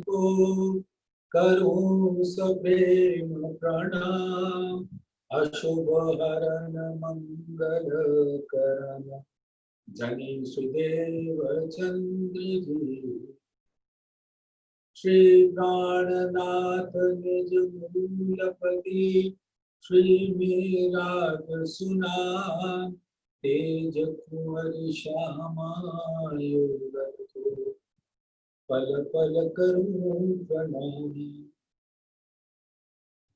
को करूं सप्रेम प्रणाम। अशुभ हरण मंगल करण धनी सुदेव चंद्र जी। श्री प्राणनाथ निज मूलपति श्री मेराग सुनाम। तेज कुंवर श्यामा युगल को पल पल करूं प्रणाम।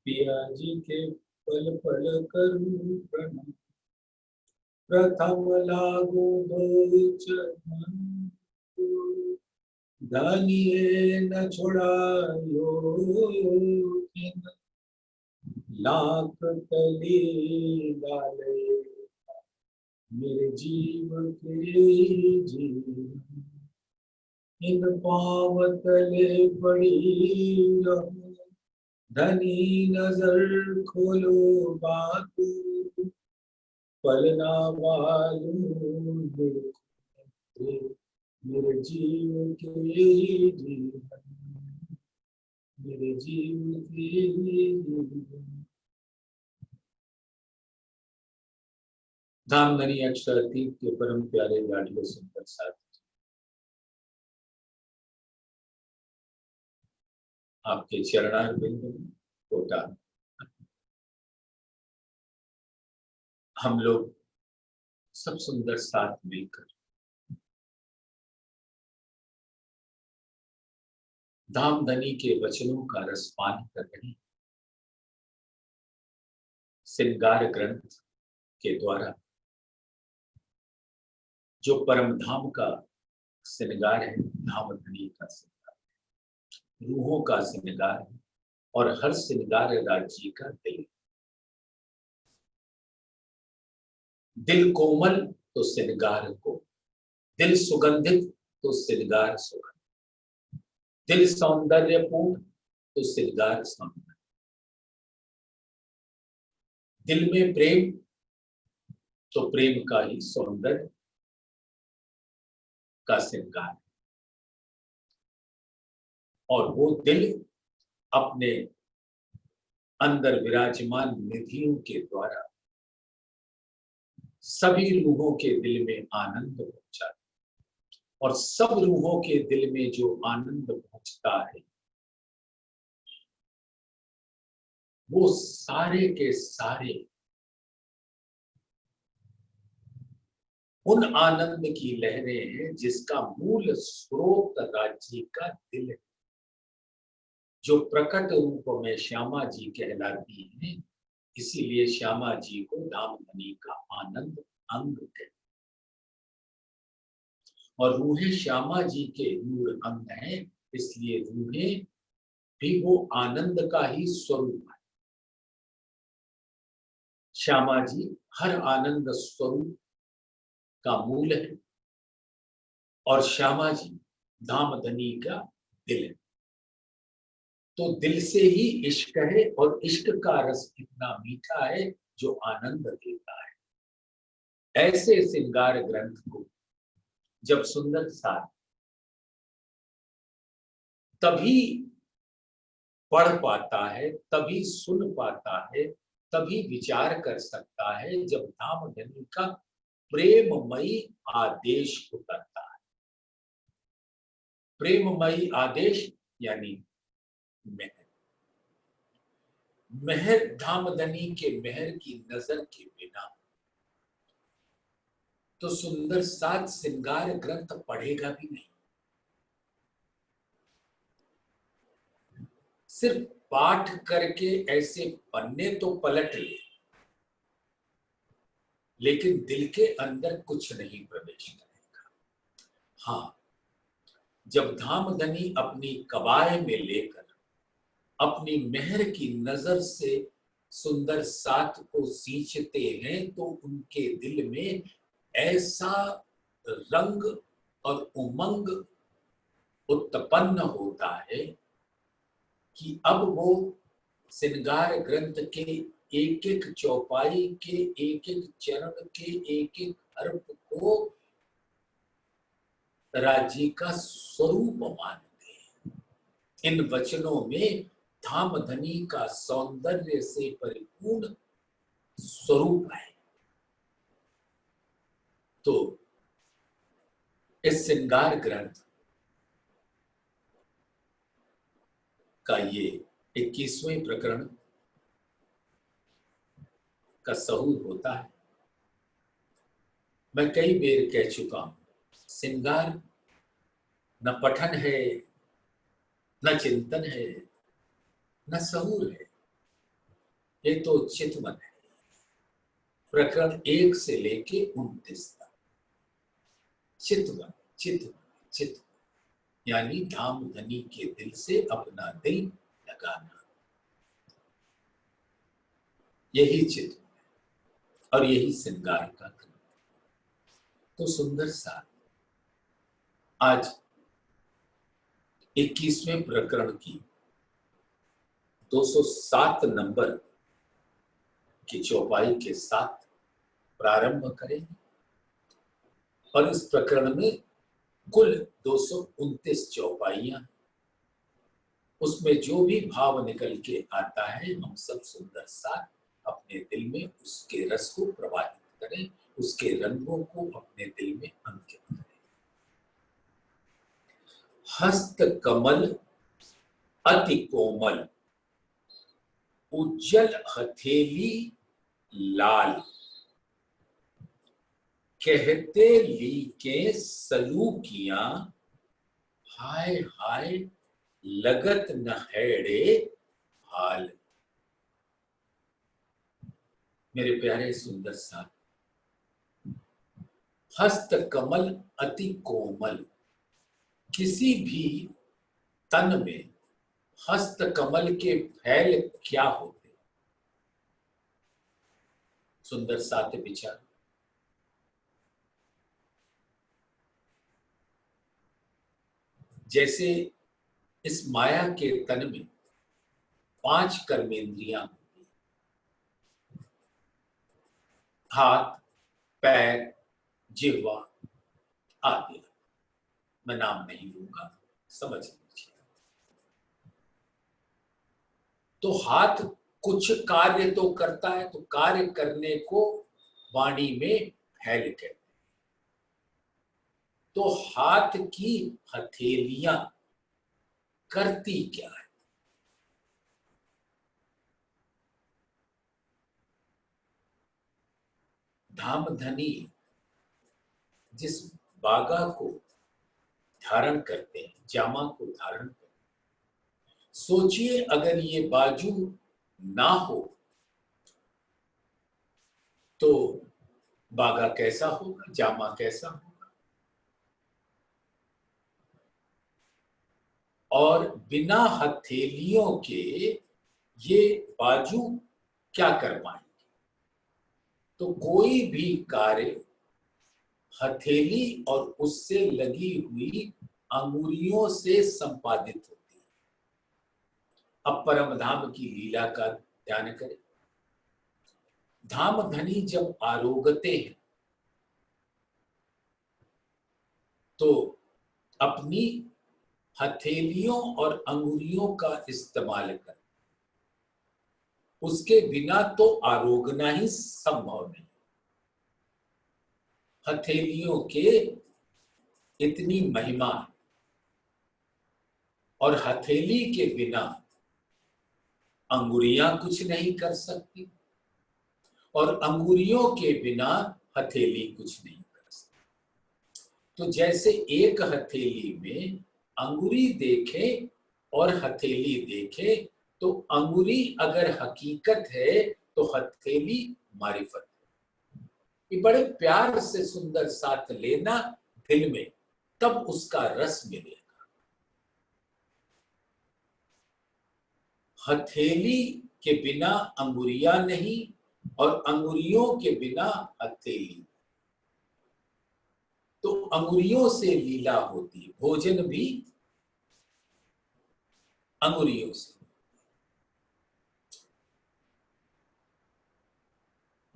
पिया जी के पल पल करूं प्रणाम। प्रथम लागू दो चरण धनिये न छुड़ायो। लाख तली डाले मेरे जीव के जीवन। इन पाँव तले पड़ी रहूं धनी नजर खोलो बातू। पलना वालू मेरे जीव के जीवन। मेरे जीव के जीवन। धामधनी अक्षर अतीत के परम प्यारे लाडले सुंदर साथी, आपके चरणार बिंद में कोटा हम लोग सब सुंदर साथ मिलकर धामधनी के वचनों का रसपान कर रहे हैं। श्रृंगार ग्रंथ के द्वारा जो परम धाम का श्रृंगार है, धामधनी का श्रृंगार, रूहों का श्रृंगार है और हर श्रृंगार राज्य का दिल। दिल कोमल तो श्रृंगार को, दिल सुगंधित तो श्रृंगार सुगंध, दिल सौंदर्यपूर्ण तो श्रृंगार सौंदर्य। दिल में प्रेम तो प्रेम का ही सौंदर्य का श्रृंगार। और वो दिल अपने अंदर विराजमान निधियों के द्वारा सभी रूहों के दिल में आनंद पहुंचाता और सब रूहों के दिल में जो आनंद पहुंचता है वो सारे के सारे उन आनंद की लहरें हैं जिसका मूल स्रोत राज्य का दिल है, जो प्रकट रूप में श्यामा जी कहलाती है। इसीलिए श्यामा जी को धामधनी का आनंद अंग कहते हैं और रूहें श्यामा जी के मूल अंग हैं, इसलिए रूहें भी वो आनंद का ही स्वरूप है। श्यामा जी हर आनंद स्वरूप का मूल है और श्यामा जी धामधनी का दिल है। तो दिल से ही इश्क है और इश्क का रस इतना मीठा है जो आनंद देता है। ऐसे श्रृंगार ग्रंथ को जब सुंदर साथ तभी पढ़ पाता है, तभी सुन पाता है, तभी विचार कर सकता है जब धामधनी का प्रेममयी आदेश उतरता है। प्रेममयी आदेश यानी मेहर। मेहर धामधनी के मेहर की नजर के बिना तो सुंदर साथ श्रृंगार ग्रंथ पढ़ेगा भी नहीं। सिर्फ पाठ करके ऐसे पन्ने तो पलट ले, लेकिन दिल के अंदर कुछ नहीं प्रवेश करेगा। हाँ, जब धामधनी अपनी कबाए में लेकर अपनी मेहर की नजर से सुंदर साथ को सींचते हैं तो उनके दिल में ऐसा रंग और उमंग उत्पन्न होता है कि अब वो श्रृंगार ग्रंथ के एक एक चौपाई के एक एक चरण के एक एक हर्फ को राज्य का स्वरूप मानते हैं। इन वचनों में धामधनी का सौंदर्य से परिपूर्ण स्वरूप है। तो इस श्रृंगार ग्रंथ का ये 21वें प्रकरण का सहूर होता है। मैं कई बार कह चुका हूं, श्रृंगार न पठन है, न चिंतन है, न सहूर है, ये तो चितवन है। प्रकरण 1 से लेके 29 तक चितवन चितवन चितवन, यानी धामधनी के दिल से अपना दिल लगाना, यही चितवन है और यही श्रृंगार का ग्रंथ। तो सुंदर सा आज 21वें प्रकरण की 207 नंबर की चौपाई के साथ प्रारंभ करेंगे। और इस प्रकरण में कुल 229 चौपाइयां, उसमें जो भी भाव निकल के आता है हम सब सुंदर सा अपने दिल में उसके रस को प्रवाहित करें, उसके रंगों को अपने दिल में अंकित करें। हस्त कमल अति कोमल, उज्जल हथेली लाल, कहते लीके सलूकियां, हाय हाय लगत नहैड़े हाल। मेरे प्यारे सुंदर सा, हस्त कमल अति कोमल, किसी भी तन में हस्त कमल के फैल क्या होते, सुंदर साथ विचार। जैसे इस माया के तन में 5 कर्मेंद्रियां होती, हाथ, पैर, जिह्वा आदि, मैं नाम नहीं लूंगा, समझ लीजिए। तो हाथ कुछ कार्य तो करता है, तो कार्य करने को वाणी में फैल कहते हैं। तो हाथ की हथेलियां करती क्या है? धामधनी जिस बागा को धारण करते हैं, जामा को धारण करते हैं, सोचिए अगर ये बाजू ना हो तो बागा कैसा होगा, जामा कैसा होगा। और बिना हथेलियों के ये बाजू क्या कर पाएंगे। तो कोई भी कार्य हथेली और उससे लगी हुई अंगुलियों से संपादित होती है। अब परम धाम की लीला का ध्यान करें। धामधनी जब आरोगते हैं तो अपनी हथेलियों और अंगुलियों का इस्तेमाल कर, उसके बिना तो आरोगना ही संभव नहीं। हथेलियों के इतनी महिमा है और हथेली के बिना अंगुलियां कुछ नहीं कर सकती और अंगुलियों के बिना हथेली कुछ नहीं कर सकती। तो जैसे एक हथेली में अंगुली देखे और हथेली देखे, तो अंगुली अगर हकीकत है तो हथेली मारिफत है। ये बड़े प्यार से सुंदर साथ लेना दिल में, तब उसका रस मिलेगा। हथेली के बिना अंगुलियां नहीं और अंगुलियों के बिना हथेली। तो अंगुलियों से लीला होती है, भोजन भी अंगुलियों से।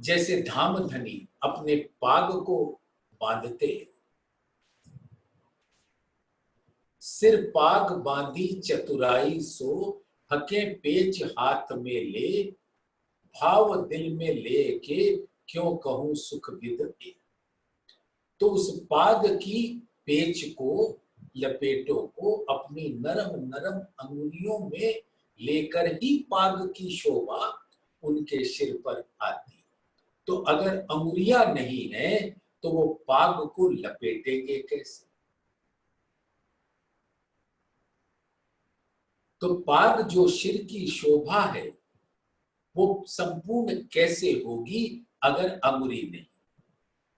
जैसे धामधनी अपने पाग को बांधते सिर पाग बांधी चतुराई सो, हके पेच हाथ में ले, भाव दिल में ले के क्यों कहूं सुख विद ए। तो उस पाग की पेच को, लपेटों को अपनी नरम नरम अंगुलियों में लेकर ही पाग की शोभा उनके सिर पर आती। तो अगर अंगुलियां नहीं है तो वो पाग को लपेटेंगे कैसे? तो पाग जो सिर की शोभा है वो संपूर्ण कैसे होगी अगर अंगुली नहीं?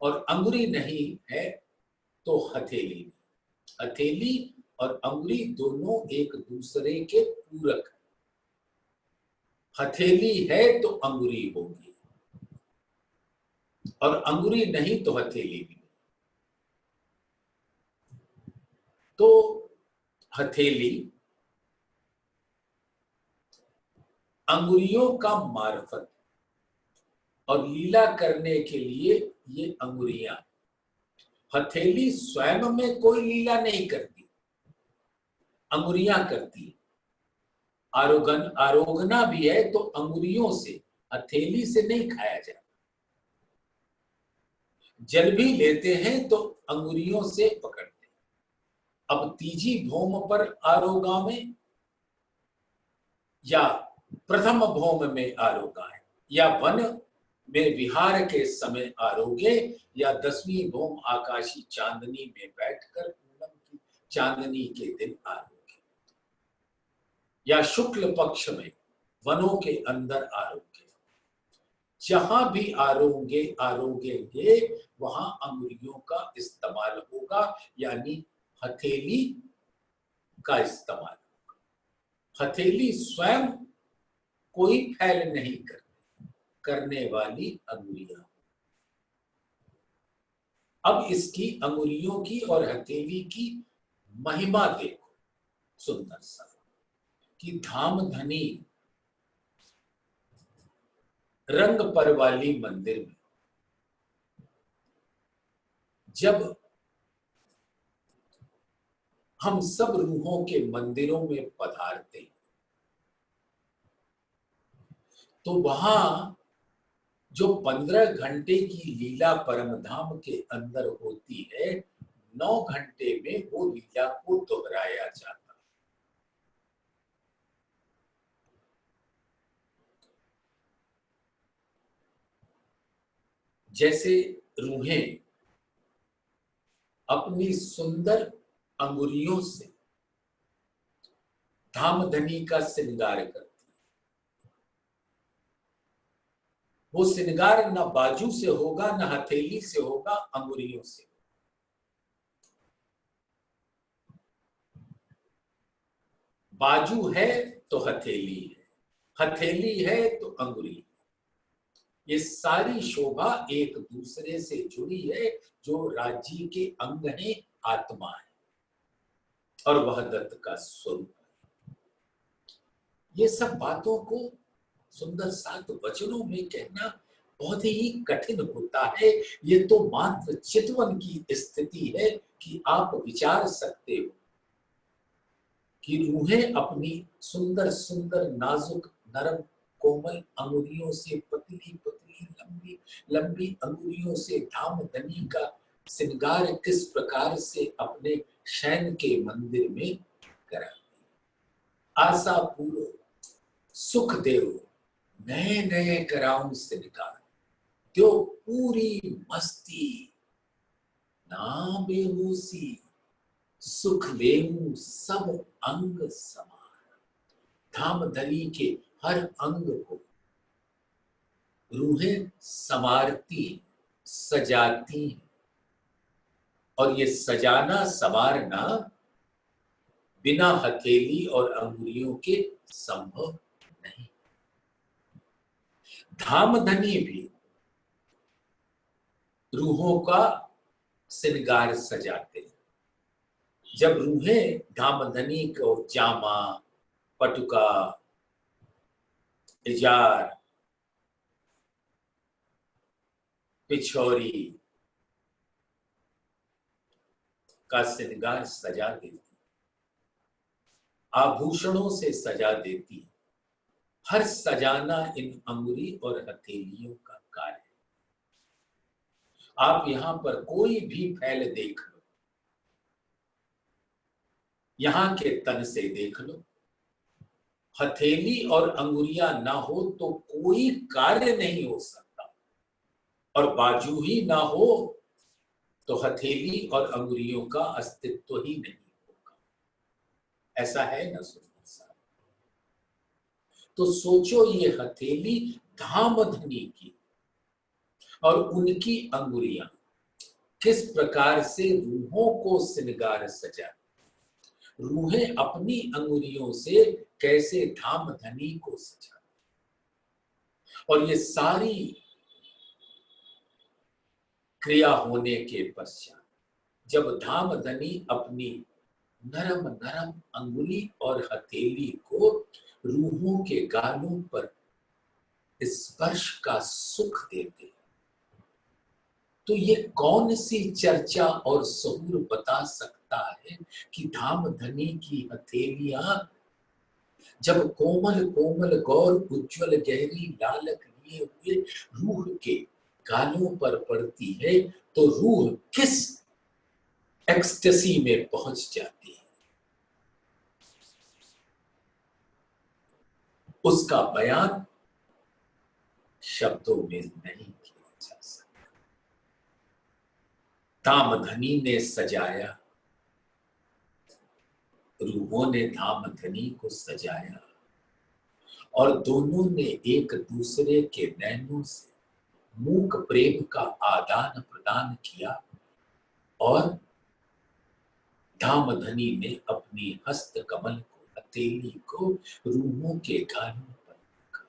और अंगुली नहीं है तो हथेली नहीं। हथेली और अंगुली दोनों एक दूसरे के पूरक। हथेली है तो अंगुली होगी और अंगुली नहीं तो हथेली भी। तो हथेली अंगुलियों का मार्फत और लीला करने के लिए ये अंगुलियां। हथेली स्वयं में कोई लीला नहीं करती, अंगुलियां करती। आरोगना भी है तो अंगुलियों से, हथेली से नहीं खाया जाता। जल भी लेते हैं तो अंगुलियों से पकड़ते हैं। अब तीजी भौम पर आरोगा में या प्रथम भौम में आरोगा है, या वन में विहार के समय आरोगे, या 10वीं भौम आकाशी चांदनी में बैठकर पूनम की चांदनी के दिन आरोगे, या शुक्ल पक्ष में वनों के अंदर आरोगे। जहां भी आरोगेंगे वहां अंगुलियों का इस्तेमाल होगा, यानी हथेली का इस्तेमाल। हथेली स्वयं कोई फैल नहीं करने वाली अंगुलियां। अब इसकी अंगुलियों की और हथेली की महिमा देखो, सुंदर सा, कि धामधनी रंग पर वाली मंदिर में जब हम सब रूहों के मंदिरों में पधारते हैं तो वहां जो 15 घंटे की लीला परमधाम के अंदर होती है, 9 घंटे में वो लीला को दोहराया जाता। जैसे रूहें अपनी सुंदर अंगुलियों से धामधनी का श्रृंगार करती, वो श्रृंगार न बाजू से होगा, न हथेली से होगा, अंगुलियों से। बाजू है तो हथेली है, हथेली है तो अंगुली। ये सारी शोभा एक दूसरे से जुड़ी है, जो राज्य के अंग है, आत्मा है और वहदत का स्वरूप है। ये सब बातों को सुंदर 7 वचनों में कहना बहुत ही कठिन होता है। ये तो मात्र चितवन की स्थिति है कि आप विचार सकते हो कि रूहें अपनी सुंदर सुंदर नाजुक नरम कोमल अंगुलियों से, पतली पतली लंबी लंबी अंगुलियों से धामधनी का श्रृंगार किस प्रकार से अपने शयन के मंदिर में कराती। आशा पूरो सुख देव नए नए कराऊं श्रृंगार, जो पूरी मस्ती ना बेहोशी, सुख लेऊं सब अंग समान। धामधनी के हर अंग को रूहें संवारती, सजाती, और ये सजाना संवारना बिना हथेली और अंगुलियों के संभव नहीं। धामधनी भी रूहों का श्रृंगार सजाते हैं। जब रूहें धामधनी को जामा, पटुका, इजार, पिछौरी का श्रृंगार सजा देती, आभूषणों से सजा देती है। हर सजाना इन अंगुरी और हथेलियों का कार्य है। आप यहां पर कोई भी फैल देख लो, यहां के तन से देख लो, हथेली और अंगुरियां ना हो तो कोई कार्य नहीं हो सकता, और बाजू ही ना हो तो हथेली और अंगुरियों का अस्तित्व ही नहीं होगा। ऐसा है ना सुंदर साहब? तो सोचो, ये हथेली धामधनी की और उनकी अंगुरियां किस प्रकार से रूहों को श्रृंगार सजा, रूहें अपनी अंगुरियों से कैसे धामधनी को सजा, और ये सारी क्रिया होने के पश्चात जब धामधनी अपनी नरम नरम अंगुली और हथेली को रूहों के गालों पर स्पर्श का सुख देते, तो ये कौन सी चर्चा और सहूर बता सकता है कि धामधनी की हथेलियां जब कोमल कोमल गौर उज्जवल गहरी लालक लिए हुए रूह के गालों पर पड़ती है तो रूह किस एक्सटेसी में पहुंच जाती है, उसका बयान शब्दों में नहीं किया जा सकता। धामधनी ने सजाया, रूहों ने धामधनी को सजाया, और दोनों ने एक दूसरे के नैनों से मूक प्रेम का आदान प्रदान किया, और धामधनी ने अपनी हस्त कमल को, हथेली को रूहों के गालों पर रखा।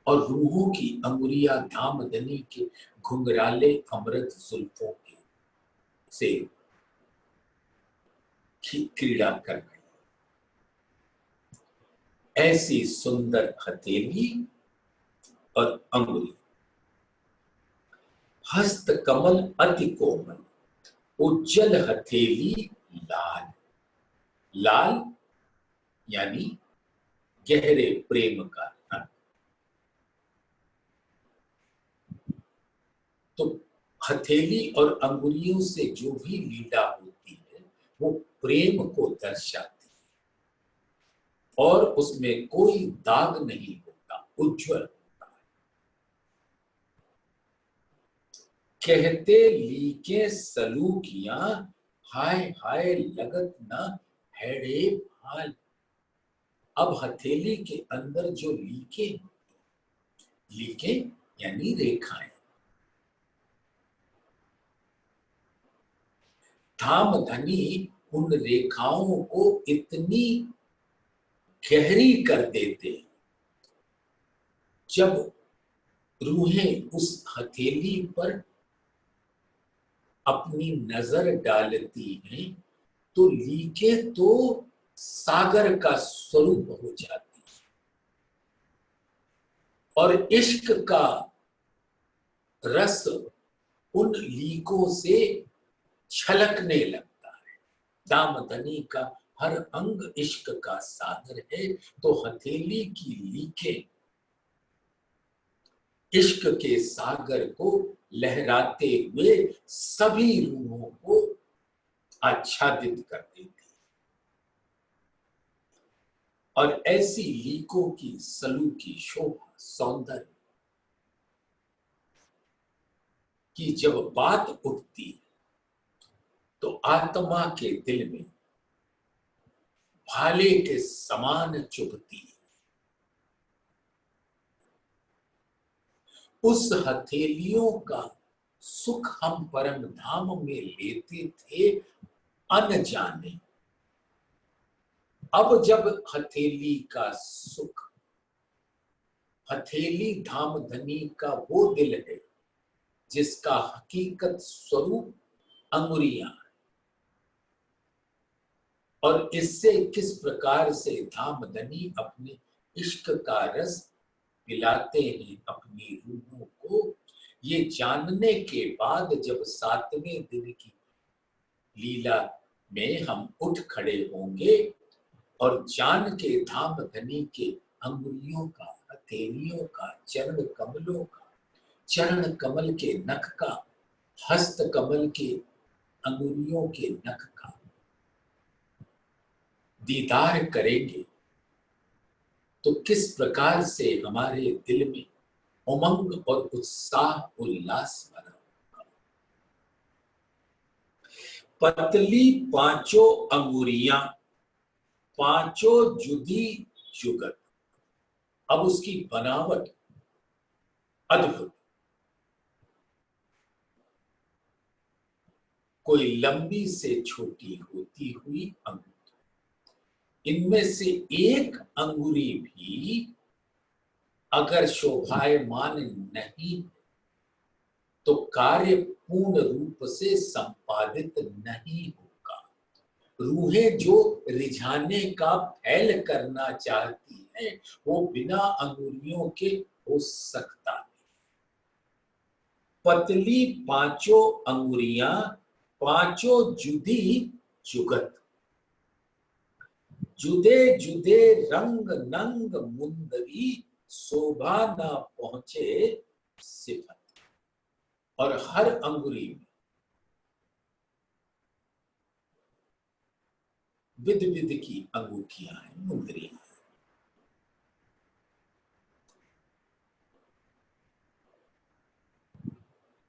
और रूहों की अंगुलियां धामधनी के घुंघराले अमृत जुल्फों के से क्रीड़ा कर रही। ऐसी सुंदर हथेली और अंगुली, हस्त कमल अति कोमल, उज्जवल हथेली लाल, लाल यानी गहरे प्रेम का रंग। तो हथेली और अंगुलियों से जो भी लीला होती है वो प्रेम को दर्शाती है, और उसमें कोई दाग नहीं होता, उज्जवल होता है। कहते लीके सलूकियां, हाय हाय लगत न हैड़े भाल। अब हथेली के अंदर जो लीके, लीके यानी रेखाएं, धामधनी उन रेखाओं को इतनी गहरी कर देते, जब रूहें उस हथेली पर अपनी नजर डालती हैं तो लीके तो सागर का स्वरूप हो जाती है, और इश्क का रस उन लीकों से छलकने लगता है। दामधनी का हर अंग इश्क का सागर है, तो हथेली की लीकें इश्क के सागर को लहराते हुए सभी रूहों को आच्छादित कर देती, और ऐसी लीकों की सलू की शोभा सौंदर्य की जब बात उठती तो आत्मा के दिल में भाले के समान चुभती। उस हथेलियों का सुख हम परम धाम में लेते थे अनजाने, अब जब हथेली का सुख, हथेली धामधनी का वो दिल है जिसका हकीकत स्वरूप अंगुरियां, और इससे किस प्रकार से धामधनी अपने इश्क का रस पिलाते हैं अपनी रूहों को, ये जानने के बाद जब 7वें दिन की लीला में हम उठ खड़े होंगे और जान के धाम धनी के अंगुलियों का, हथेलियों का, चरण कमलों का, चरण कमल के नख का, हस्त कमल के अंगुलियों के नख का दीदार करेंगे तो किस प्रकार से हमारे दिल में उमंग और उत्साह उल्लास भरा होगा। पतली पांचों अंगुरियां, पांचों जुदी जुगत। अब उसकी बनावट अद्भुत, कोई लंबी से छोटी होती हुई अंगुरी, इनमें से एक अंगुरी भी अगर शोभायमान नहीं तो कार्य पूर्ण रूप से संपादित नहीं होगा। रूहें जो रिझाने का फैल करना चाहती हैं वो बिना अंगुलियों के हो सकता है। पतली पांचों अंगुरियां, पांचों जुदी जुगत, जुदे जुदे रंग नंग मुंदरी, शोभा ना पहुंचे सिफत। और हर अंगुरी में विध विध की अंगूठियां हैं, मुंदरियां हैं।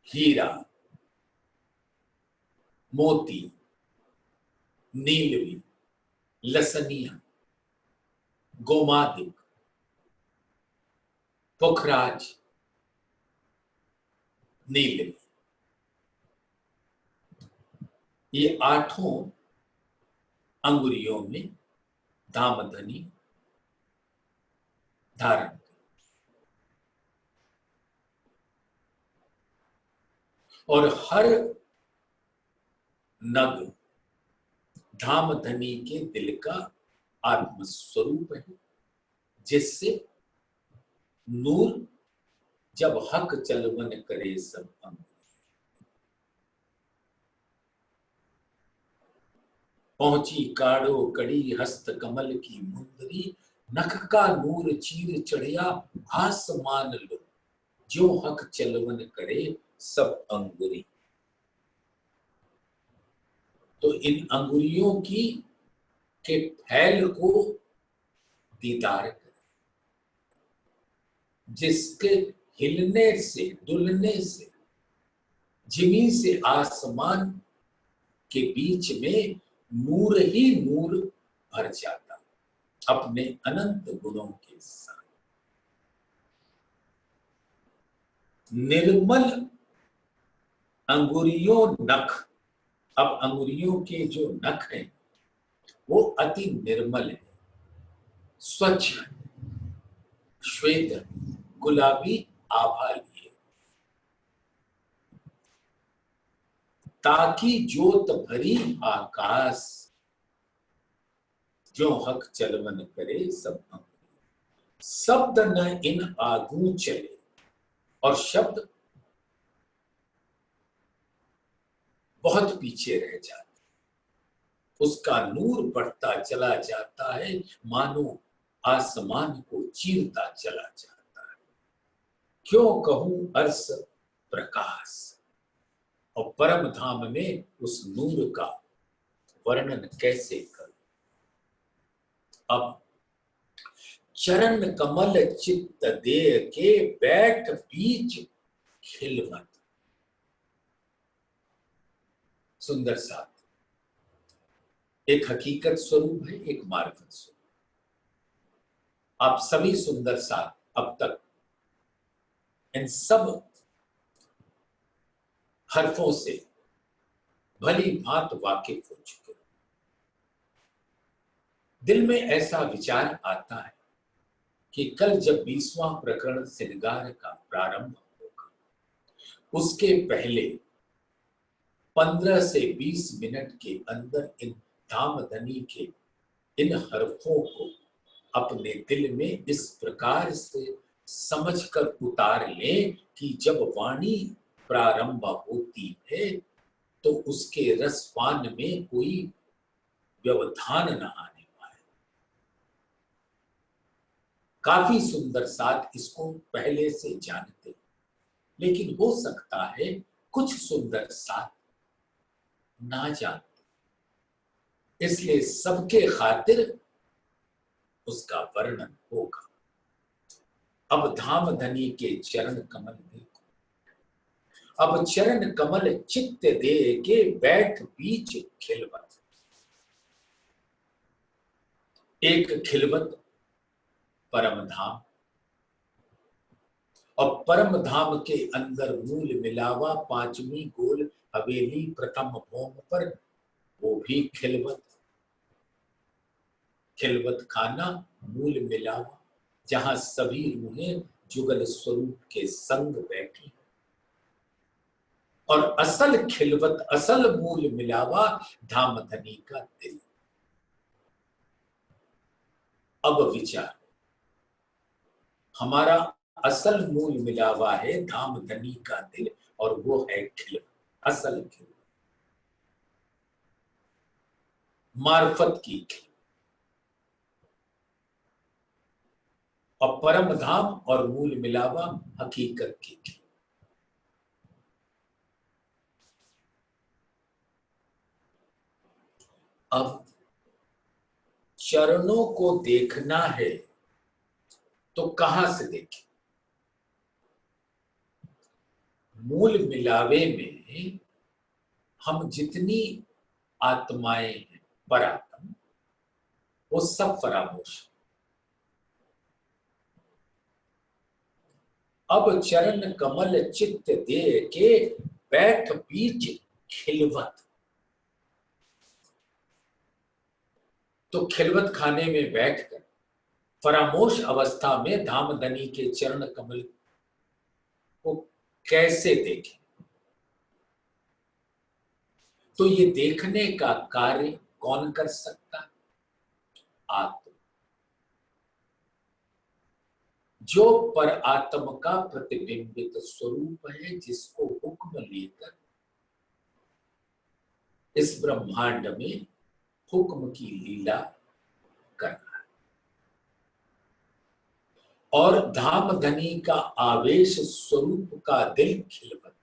हीरा, मोती, नीलवी, लसनिया, गोमादिक, पुखराज, नीलवी, ये आठों अंगुरियों में धामधनी धारण। और हर नग धामधनी के दिल का आत्मस्वरूप है, जिससे नूर जब हक चलवन करे सब अंग। पहुंची काड़ो कड़ी हस्त कमल की मुंदरी, नख का नूर चीर चढ़िया आसमान लो, जो हक चलवन करे सब अंगुरी। तो इन अंगुरियों की के फैल को दीदार करें, जिसके हिलने से, डुलने से जिमी से आसमान के बीच में नूर ही नूर भर जाता अपने अनंत गुणों के साथ। निर्मल अंगुरियों नख, अब अंगुरियों के जो नख हैं वो अति निर्मल है, स्वच्छ, श्वेत, गुलाबी आभा लिए, ताकि जोत भरी आकाश, जो हक चलवन करे सब अंग। शब्द न इन आगू चले, और शब्द बहुत पीछे रह जाते, उसका नूर बढ़ता चला जाता है, मानो आसमान को चीरता चला जाता है। क्यों कहूं अर्श प्रकाश, और परम धाम में उस नूर का वर्णन कैसे करूं। अब चरण कमल चित्त दे के बैठ बीच खिलवत। सुंदर साथ एक हकीकत स्वरूप है, एक मार्फत स्वरूप। आप सभी सुंदर साथ अब तक इन सब हरफों से भली भांत वाकिफ हो चुके हो। दिल में ऐसा विचार आता है कि कल जब 20वां प्रकरण श्रृंगार का प्रारंभ होगा, उसके पहले 15 से 20 मिनट के अंदर इन धामधनी के इन हरफों को अपने दिल में इस प्रकार से समझकर उतार लें कि जब वाणी प्रारंभ होती है तो उसके रसपान में कोई व्यवधान न आने पाए। काफी सुंदर साथ इसको पहले से जानते, लेकिन हो सकता है कुछ सुंदर साथ ना जानते, इसलिए सबके खातिर उसका वर्णन होगा। अब धामधनी के चरण कमल देखो, अब चरण कमल चित्त दे के बैठ बीच खिलवत। एक खिलवत परम धाम, और परम धाम के अंदर मूल मिलावा पांचवी गोल हवेली प्रथम भौम पर, वो भी खिलवत। खिलवत खाना मूल मिलावा, जहां सभी रूहें जुगल स्वरूप के संग बैठी, और असल खिलवत असल मूल मिलावा धामधनी का दिल। अब विचार, हमारा असल मूल मिलावा है धामधनी का दिल, और वो है खिलवत, असल खिलवत, मार्फत की खिलवत। और परम धाम और मूल मिलावा हकीकत की खिलवत। अब चरणों को देखना है तो कहां से देखें? मूल मिलावे में हम जितनी आत्माएं हैं, परात्म, वो सब फरामोश। अब चरण कमल चित्त दे के बैठ बीच खिलवत। तो खिलवत खाने में बैठकर फरामोश अवस्था में धामधनी के चरण कमल को कैसे देखें? तो ये देखने का कार्य कौन कर सकता है? आत्मा, जो पर आत्म का प्रतिबिंबित स्वरूप है, जिसको हुक्म लेकर इस ब्रह्मांड में हुक्म की लीला करना है। और धामधनी का आवेश स्वरूप का दिल खिलवत।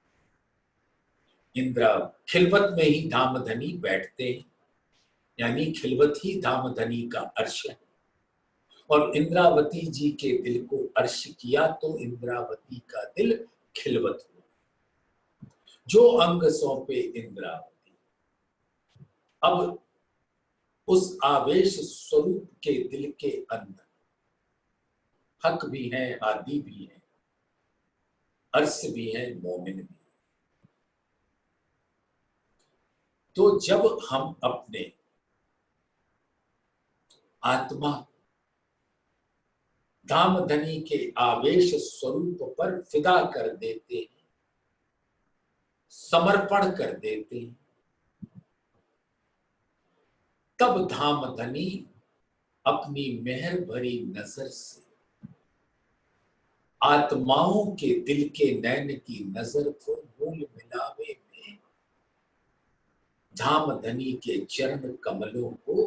इंद्र खिलवत में ही धामधनी बैठते हैं, यानी खिलवत ही धामधनी का अर्श है। और इंद्रावती जी के दिल को अर्श किया तो इंद्रावती का दिल खिलवत हुआ। जो अंग सौंपे इंद्रावती, अब उस आवेश स्वरूप के दिल के अंदर हक भी है, आदि भी है, अर्श भी है, मोमिन भी है। तो जब हम अपने आत्मा धामधनी के आवेश स्वरूप पर फिदा कर देते हैं, समर्पण कर देते हैं, तब धामधनी अपनी मेहर भरी नजर से आत्माओं के दिल के नैन की नजर को मूल मिलावे में धामधनी के चरण कमलों को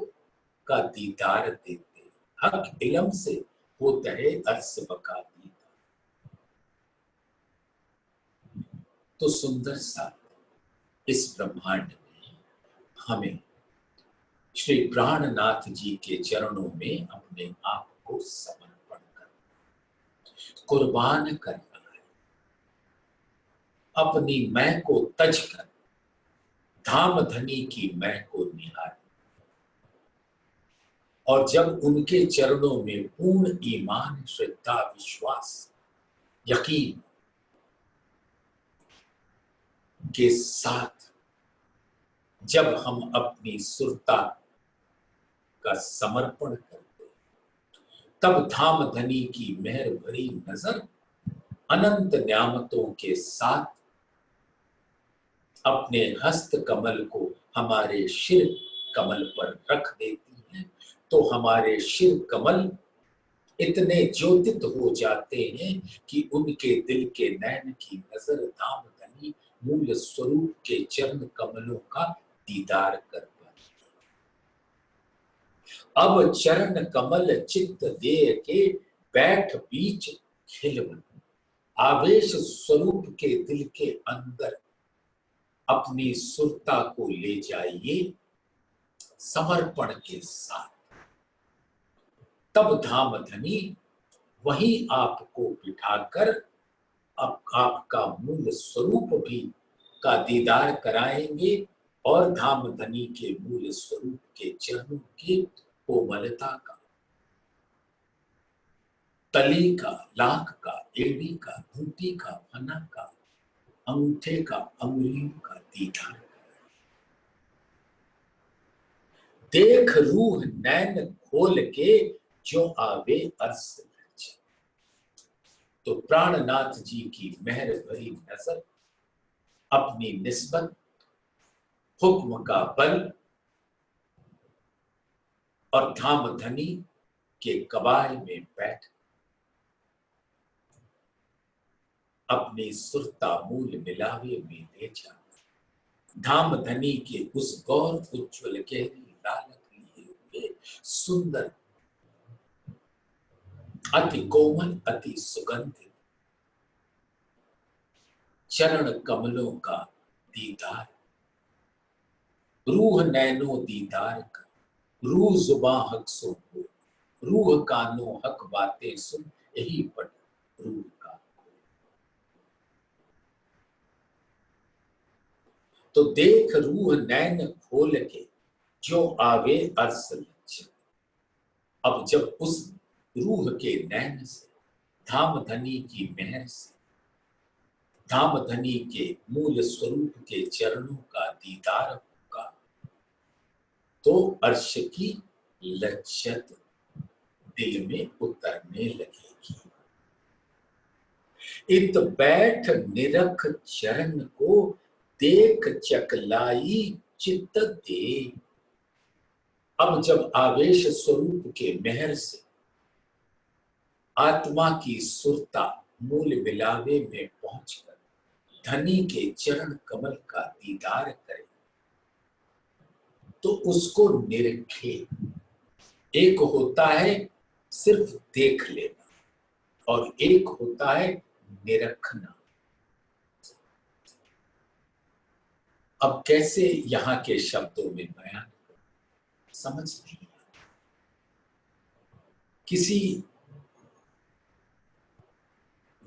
का दीदार देते। हक इलम से होता है अर्स बका दीदार। तो सुंदर सा इस ब्रह्मांड में हमें श्री प्राणनाथ जी के चरणों में अपने आप को समर्पण करना, कुर्बान करना है। अपनी मैं को तज कर धामधनी की मैं को निहार। और जब उनके चरणों में पूर्ण ईमान, श्रद्धा, विश्वास, यकीन के साथ जब हम अपनी सुरता का समर्पण करते, तब धामधनी की मेहर भरी नजर अनंत न्यामतों के साथ अपने हस्त कमल को हमारे शिर कमल पर रख देती है। तो हमारे शिर कमल इतने ज्योतित हो जाते हैं कि उनके दिल के नैन की नजर धाम धनी मूल स्वरूप के चरण कमलों का दीदार कर पाती। अब चरण कमल चित्त दे के बैठ बीच खिलवन, आवेश स्वरूप के दिल के अंदर अपनी सुरता को ले जाइए समर्पण के साथ। तब धाम धनी वहीं आपको बिठाकर अब आपका मूल स्वरूप भी का दीदार कराएंगे और धाम धनी के मूल स्वरूप के चरणों की कोमलता का, तली का, लाख का, एड़ी का, घूंटी का, फना का, अंगूठे का, अंगुलियों का दीदार कराएंगे। देख रूह नैन खोल के जो आवे अर्श। तो प्राणनाथ जी की मेहर भरी नजर अपनी निस्बत, हुक्म का बल और धाम धनी के कबाए में बैठ अपनी सुरता मूल मिलावे में ले जा, धाम धनी के उस गौर उज्ज्वल गहरी लालक लिए हुए सुंदर, अति कोमल, अति सुगंधित चरण कमलों का दीदार, रूह नैनो दीदार का, रूह जुबां हक सो हो, रूह कानो हक बातें सुन, यही पट रूह का। तो देख रूह नैन खोल के जो आवे अर्श लज्जा। अब जब उस रूह के नैन से, धाम धनी की मेहर से, धाम धनी के मूल स्वरूप के चरणों का दीदार होगा तो अर्श की लज्जत दिल में उतरने लगेगी। इत बैठ निरख चरण को देख चकलाई चित्त दे। अब जब आवेश स्वरूप के मेहर से आत्मा की सुरता मूल मिलावे में पहुंचकर धनी के चरण कमल का दीदार करे तो उसको निरखे। एक होता है सिर्फ देख लेना और एक होता है निरखना। अब कैसे यहां के शब्दों में बयान समझ नहीं आता। किसी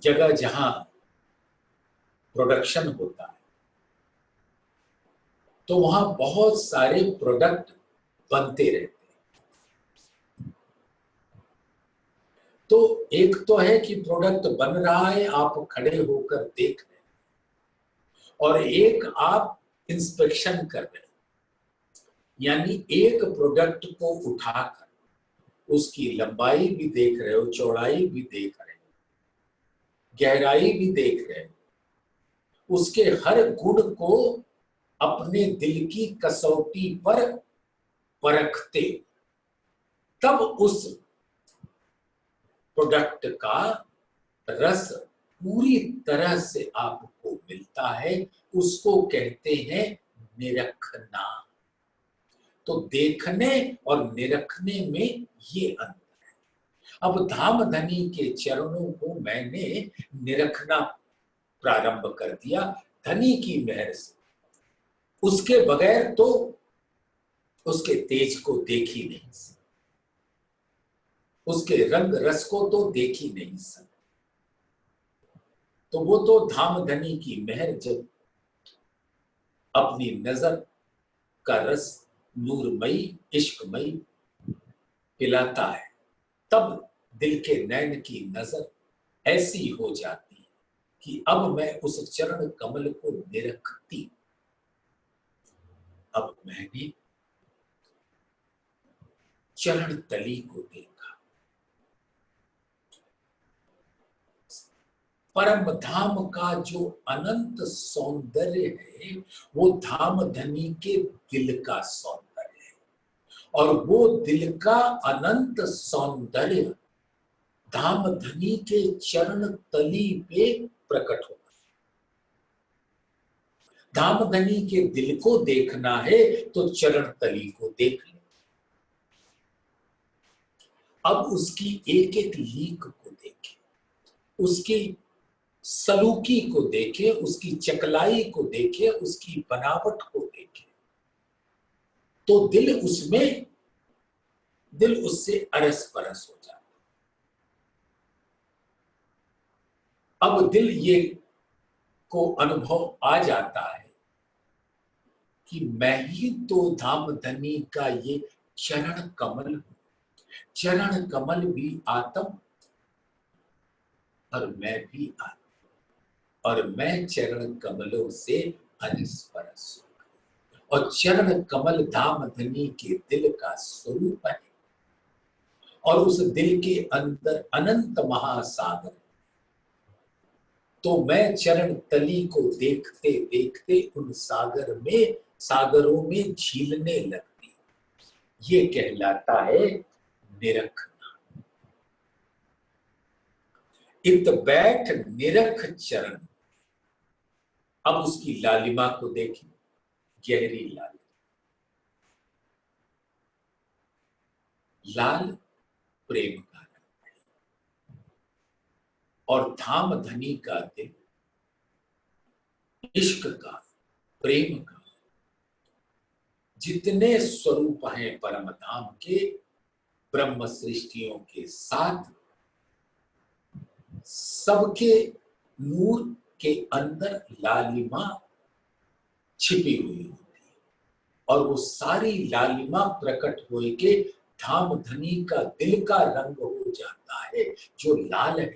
जगह जहां प्रोडक्शन होता है तो वहां बहुत सारे प्रोडक्ट बनते रहते हैं। तो एक तो है कि प्रोडक्ट बन रहा है, आप खड़े होकर देख रहे हैं, और एक आप इंस्पेक्शन कर रहे हैं, यानी एक प्रोडक्ट को उठाकर उसकी लंबाई भी देख रहे हो, चौड़ाई भी देख रहे हो, गहराई भी देख रहे हो, उसके हर गुण को अपने दिल की कसौटी पर परखते, तब उस प्रोडक्ट का रस पूरी तरह से आपको मिलता है, उसको कहते हैं निरखना। तो देखने और निरखने में ये अंतर है। अब धाम धनी के चरणों को मैंने निरखना प्रारंभ कर दिया धनी की मेहर से। उसके बगैर तो उसके तेज को देख ही नहीं सकते, उसके रंग रस को तो देख ही नहीं सकते। तो वो तो धाम धनी की मेहर जब अपनी नजर का रस नूरमयी इश्कमयी पिलाता है, तब दिल के नैन की नजर ऐसी हो जाती है कि अब मैं उस चरण कमल को निरखती। अब मैंने चरण तली को देखा, परम धाम का जो अनंत सौंदर्य है वो धाम धनी के दिल का सौंदर्य है, और वो दिल का अनंत सौंदर्य धाम धनी के चरण तली पे प्रकट होगा। धाम धनी के दिल को देखना है तो चरण तली को देख ले। अब उसकी एक एक लीक को देखे, उसकी सलूकी को देखे, उसकी चकलाई को देखे, उसकी बनावट को देखे, तो दिल उससे अरस परस हो जाता। अब दिल ये को अनुभव आ जाता है कि मैं ही तो धाम धनी का ये चरण कमल हूं। चरण कमल भी आत्म और मैं भी आत्म, और मैं चरण कमलों से अरस परस हूं। और चरण कमल धाम धनी के दिल का स्वरूप है, और उस दिल के अंदर अनंत महासागर। तो मैं चरण तली को देखते देखते उन सागरों में झीलने लगती। ये कहलाता है निरखना। इत बैठ निरख चरण। अब उसकी लालिमा को देखिए, गहरी लाल प्रेम का रंग है, और धाम धनी का दिल इश्क का, प्रेम का। जितने स्वरूप हैं परम धाम के, ब्रह्म सृष्टियों के साथ, सबके नूर के अंदर लालिमा छिपी हुई होती है, और वो सारी लालिमा प्रकट होए के धाम धनी का दिल का रंग हो जाता है, जो लाल है,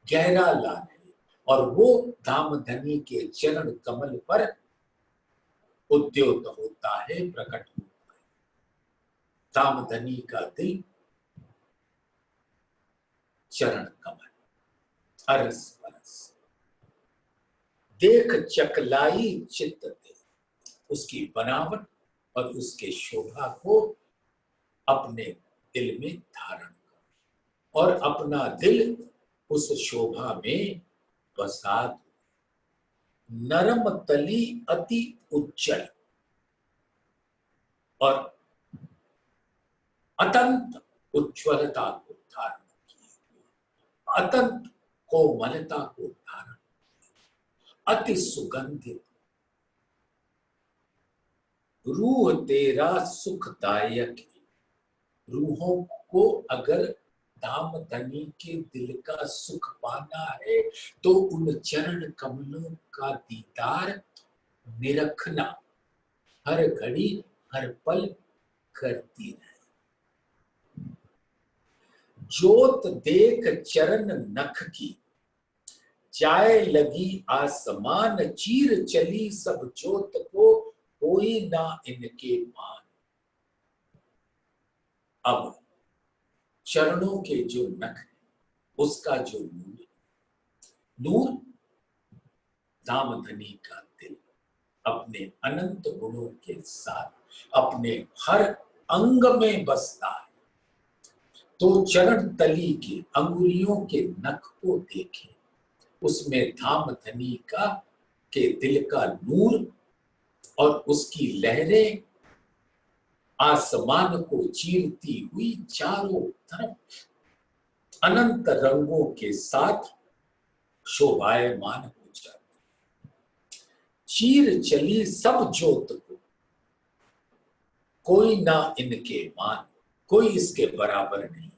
गहरा लाल है। और वो धाम धनी के चरण कमल पर उद्योत होता है, प्रकट होता है। धाम धनी का दिल चरण कमल अरस परस। देख चकलाई चित्त दे। उसकी बनावट और उसके शोभा को अपने दिल में धारण कर, और अपना दिल उस शोभा में बसा दो। नरम तली अति उज्जल और अतंत उज्ज्वलता को धारण किए, अतंत कोमलता को धारण, अति सुगंधित। रूह तेरा सुखदायक। रूहों को अगर धाम धनी के दिल का सुख पाना है तो उन चरण कमलों का दीदार निरखना, हर घड़ी हर पल करती रहे। जोत देख चरण नख की, जाए लगी आसमान। चीर चली सब जोत को, कोई ना इनके मान। अब चरणों के जो नख है, उसका जो नूर धाम धनी का दिल अपने अनंत गुणों के साथ अपने हर अंग में बसता है। तो चरण तली के अंगुलियों के नख को देखें, उसमें धाम धनी के दिल का नूर और उसकी लहरें आसमान को चीरती हुई चारों तरफ अनंत रंगों के साथ शोभायमान हो जाती। चीर चली सब जोत को, कोई ना इनके मान। कोई इसके बराबर नहीं।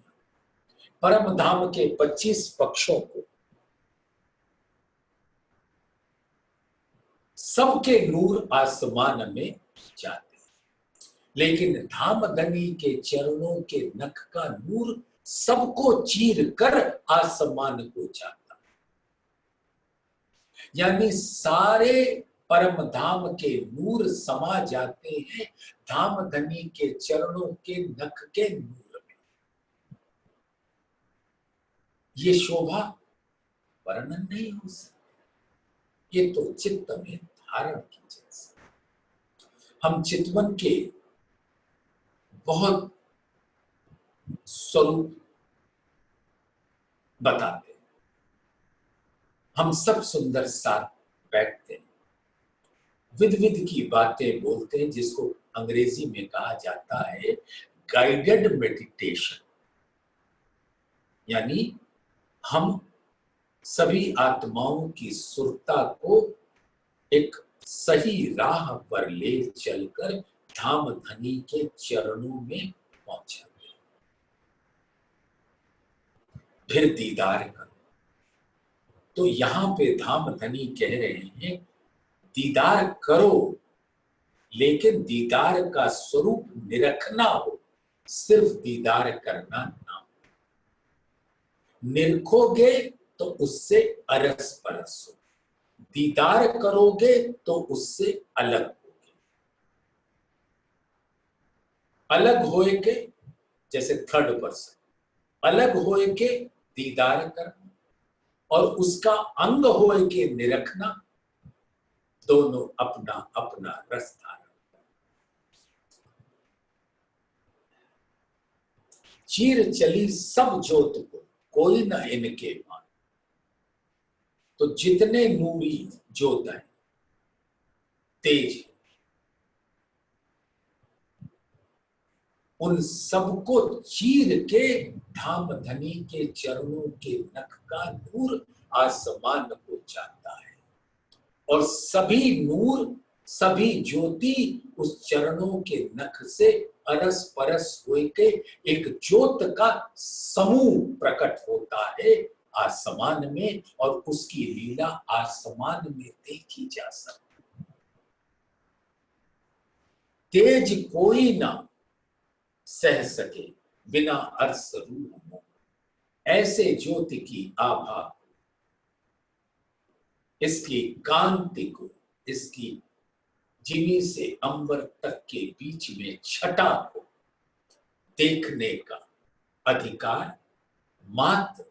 परम धाम के 25 पक्षों को सबके नूर आसमान में जाते, लेकिन धाम धनी के चरणों के नख का नूर सबको चीर कर आसमान को जाता। यानी सारे परम धाम के नूर समा जाते हैं धाम धनी के चरणों के नख के नूर में। ये शोभा वर्णन नहीं हो सकती, ये तो चित्त में धारण की जैसे। हम चितवन के बहुत स्वरूप बताते हैं। हम सब सुंदर साथ बैठते हैं, विध विध की बातें बोलते हैं, जिसको अंग्रेजी में कहा जाता है गाइडेड मेडिटेशन। यानी हम सभी आत्माओं की सुरता को एक सही राह पर ले चलकर धाम धनी के चरणों में पहुंचाते हैं। फिर दीदार करो। तो यहां पे धाम धनी कह रहे हैं दीदार करो, लेकिन दीदार का स्वरूप निरखना हो, सिर्फ दीदार करना ना हो। निरखोगे तो उससे अरस परस हो, दीदार करोगे तो उससे अलग होगे। अलग होए के जैसे थर्ड पर्सन, अलग होए के दीदार करना और उसका अंग होए के निरखना, दोनों अपना अपना रस धारण। चीर चली सब जोत को कोई न इनके मान। तो जितने नूरी जोत है, तेज, उन सबको चीर के धाम धनी के चरणों के नख का नूर आसमान को जाता है और सभी नूर, सभी ज्योति उस चरणों के नख से अरस परस हुए के एक ज्योत का समूह प्रकट होता है आसमान में, और उसकी लीला आसमान में देखी जा सकती। तेज कोई ना सह सके बिना अर्स रूह मोह, ऐसे ज्योति की आभा, इसकी कांति को, इसकी जिमी से अंबर तक के बीच में छटा को देखने का अधिकार मात्र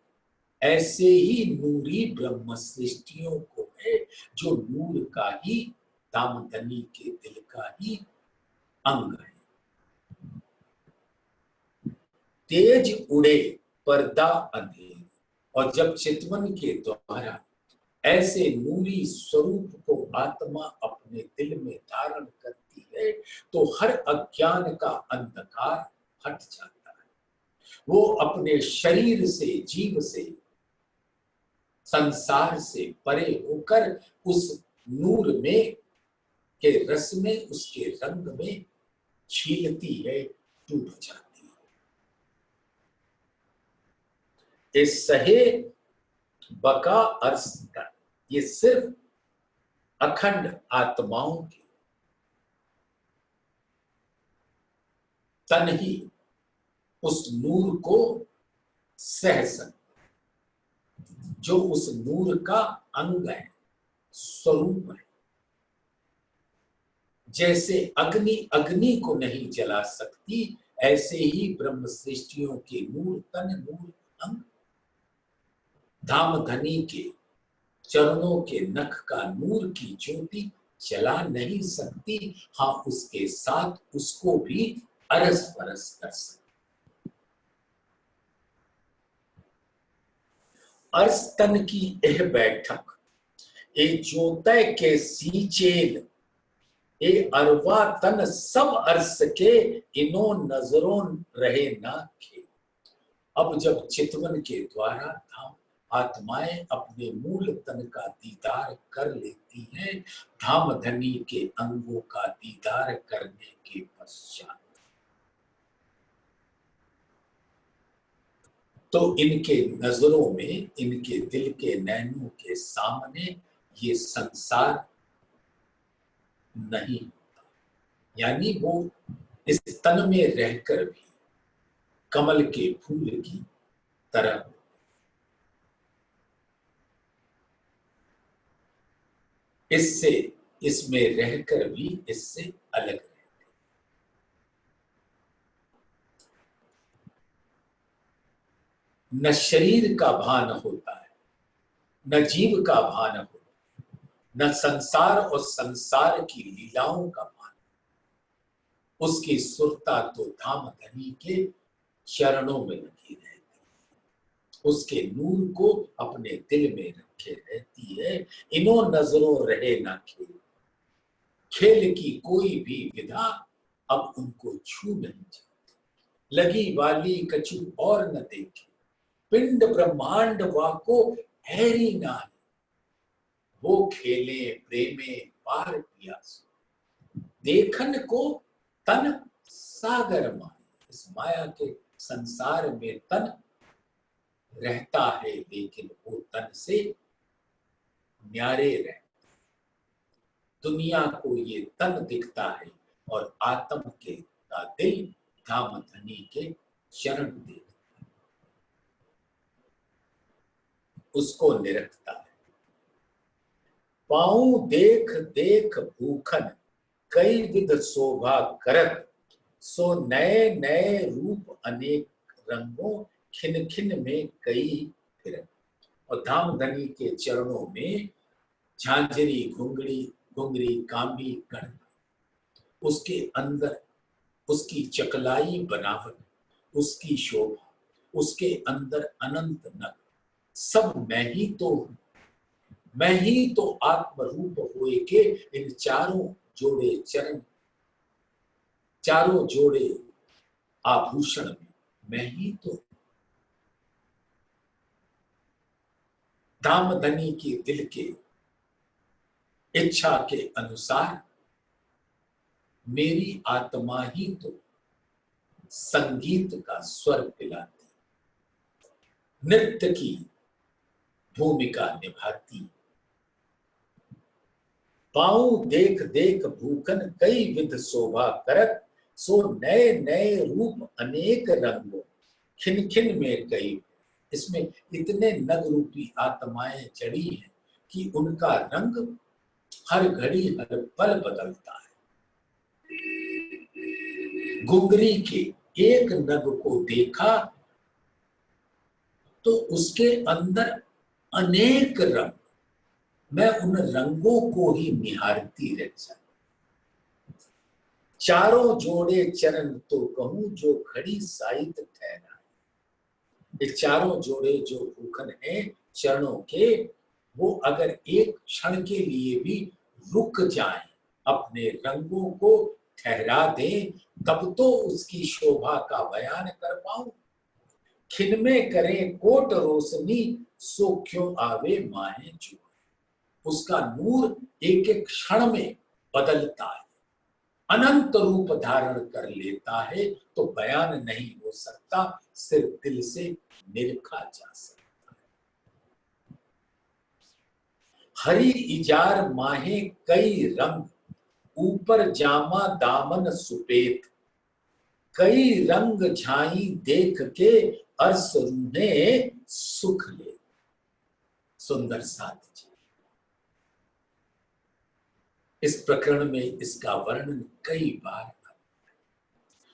ऐसे ही नूरी ब्रह्म सृष्टियों को है, जो नूर का ही, दामदनी के दिल का ही अंग है। तेज उड़े पर्दा अंधेर, और जब चितवन के द्वारा ऐसे नूरी स्वरूप को आत्मा अपने दिल में धारण करती है, तो हर अज्ञान का अंधकार हट जाता है। वो अपने शरीर से, जीव से, संसार से परे होकर उस नूर में के रस में, उसके रंग में छीलती है, डूब जाती है। इस सहे बका अर्श का, ये सिर्फ अखंड आत्माओं के तन ही उस नूर को सह सकता, जो उस नूर का अंग है, स्वरूप है। जैसे अग्नि अग्नि को नहीं जला सकती, ऐसे ही ब्रह्म सृष्टियों के नूर तन, नूर अंग, धाम धनी के चरणों के नख का नूर की ज्योति जला नहीं सकती। हाँ, उसके साथ उसको भी अरस परस कर सकती। अर्श तन की यह बैठक, ए जोतय के सीचेल, ए अरवा तन सब अर्श के, इनो नजरों रहे ना खे। अब जब चितवन के द्वारा धाम आत्माएं अपने मूल तन का दीदार कर लेती हैं, धाम धनी के अंगों का दीदार करने के पश्चात, तो इनके नजरों में, इनके दिल के नैनों के सामने ये संसार नहीं होता। यानी वो इस तन में रहकर भी कमल के फूल की तरह, इससे, इसमें रहकर भी इससे अलग रहते। न शरीर का भान होता है, न जीव का भान होता है, न संसार और संसार की लीलाओं का भान। उसकी सुरता तो धाम धनी के चरणों में लगी रहती। उसके नूर को अपने दिल में रखे रहती है। इनो नजरों रहे ना खेल, खेल की कोई भी विधा अब उनको छू नहीं जाती। लगी वाली कछु और न देखे, पिंड ब्रह्मांड वाको हैरी नारी। वो खेले प्रेमे पार पियासो, देखन को तन सागर माही। इस माया के संसार में तन रहता है, लेकिन वो तन से न्यारे रहता। दुनिया को ये तन दिखता है और आत्म के का दिल धाम धनी के चरण देखता है, उसको निरखता है। पाऊं देख देख भूखन, कई विध शोभा करत। सो नए नए रूप अनेक रंगों, खिन खिन में कई फिरत। और धाम धनी के चरणों में झांझरी घुंगड़ी घुंगरी कांबी गण, उसके अंदर उसकी चकलाई बनावट, उसकी शोभा, उसके अंदर अनंत नग, सब मैं ही तो हूं। मैं ही तो आत्मरूप हुए के इन चारों जोड़े चरण, चारों जोड़े आभूषण में मैं ही तो। धामधनी के दिल के इच्छा के अनुसार मेरी आत्मा ही तो संगीत का स्वर पिलाती, नृत्य की भूमिका निभाती। पाऊं देख देख भूखन, कई विध शोभा करत। सो नए नए रूप अनेक रंगों, खिन खिन में कई। इसमें इतने नग रूपी आत्माएं जड़ी हैं कि उनका रंग हर घड़ी हर पल बदलता है। घुंगरी के एक नग को देखा तो उसके अंदर अनेक रंग, मैं उन रंगों को ही निहारती रह जाती। चारों जोड़े चरण तो कहूं, जो घड़ी साइत ठहरा। ये चारों जोड़े जो भूखन है चरणों के, वो अगर एक क्षण के लिए भी रुक जाएं, अपने रंगों को ठहरा दें, तब तो उसकी शोभा का बयान कर पाऊं। खिन में करें कोट रोशनी, सो क्यों आवे माहे जो। उसका नूर एक एक क्षण में बदलता है, अनंत रूप धारण कर लेता है, तो बयान नहीं हो सकता, सिर्फ दिल से निरखा जा सकता है। हरी इजार माहे कई रंग, ऊपर जामा दामन सुपेत। कई रंग झाई देख के, अर्श रूहे सुख ले। सुंदर साथ जी, इस प्रकरण में इसका वर्णन कई बार आता है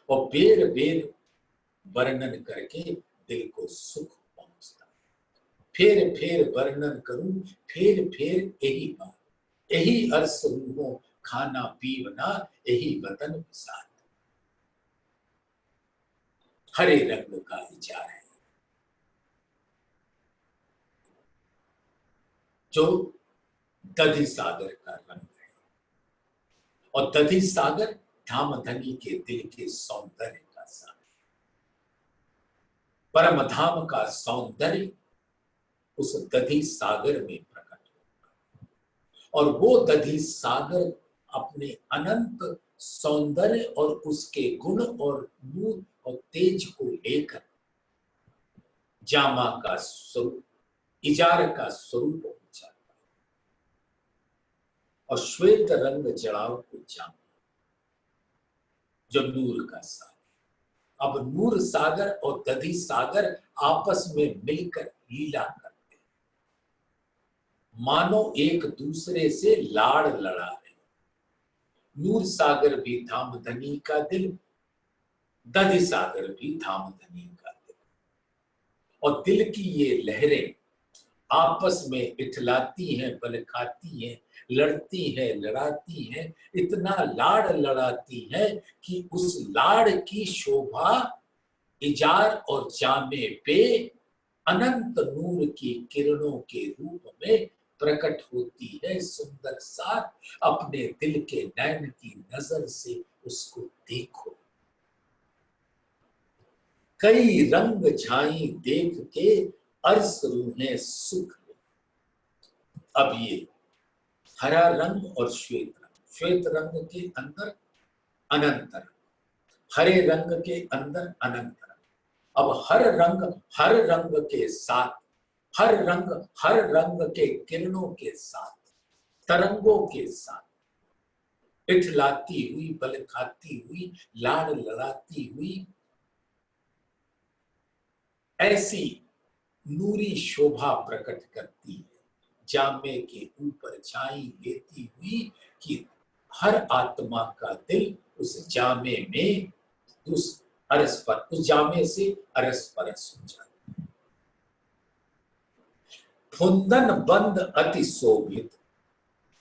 और बेर बेर वर्णन करके दिल को सुख पहुंचता। फेर फेर वर्णन करूं, फेर फेर यही बात, यही अर्श रूहों खाना पीवना, यही वतन विसात। हरे रंग का विचार है जो दधि सागर का रंग है, और दधि सागर धामधनी के दिल के सौंदर्य का सागर। परम धाम का सौंदर्य उस दधि सागर में प्रकट होगा, और वो दधि सागर अपने अनंत सौंदर्य और उसके गुण और नूर और तेज को लेकर जामा का स्वरूप, इजार का स्वरूप हो जाता है, और श्वेत रंग जड़ाव को जामा, जो नूर का सागर। अब नूर सागर और दधि सागर आपस में मिलकर लीला करते, मानो एक दूसरे से लाड़ लड़ा रहे। नूर सागर भी धामधनी का दिल, दधि सागर भी धामधनी का दिल, और दिल की ये लहरें आपस में इठलाती हैं, बल खाती हैं, लड़ती है, लड़ाती है, इतना लाड़ लड़ाती है कि उस लाड़ की शोभा इजार और जामे पे अनंत नूर की किरणों के रूप में प्रकट होती है। सुंदर साथ अपने दिल के नैन की नजर से उसको देखो। कई रंग झाई देख के अर्स रूहें सुख ले। अब ये हरा रंग और श्वेत रंग के अंदर अनंत रंग, हरे रंग के अंदर अनंत रंग। अब हर रंग के साथ, हर रंग के किरणों के साथ, तरंगों के साथ इठलाती हुई, बल खाती हुई, लाड़ लड़ाती हुई ऐसी नूरी शोभा प्रकट करती है, जामे के ऊपर छाई लेती हुई कि हर आत्मा का दिल उस जामे में उस जामे से अरस परस हो जाता है। फुंदन बंद अति शोभित,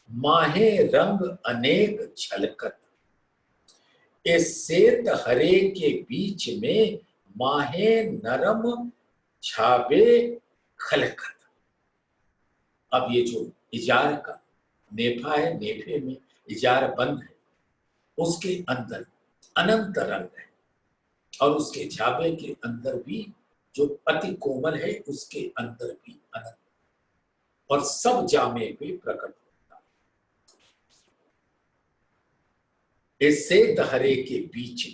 माहे रंग अनेक छलकत। इस श्वेत हरे के बीच में माहे नरम छावे खलकत। अब ये जो इजार का नेफा है, नेफे में इजार बंद है, उसके अंदर अनंत रंग है और उसके झाबे के अंदर भी जो अति कोमल है उसके अंदर भी अनंत, और सब जामे पे प्रकट होता है। इससे दहरे के बीच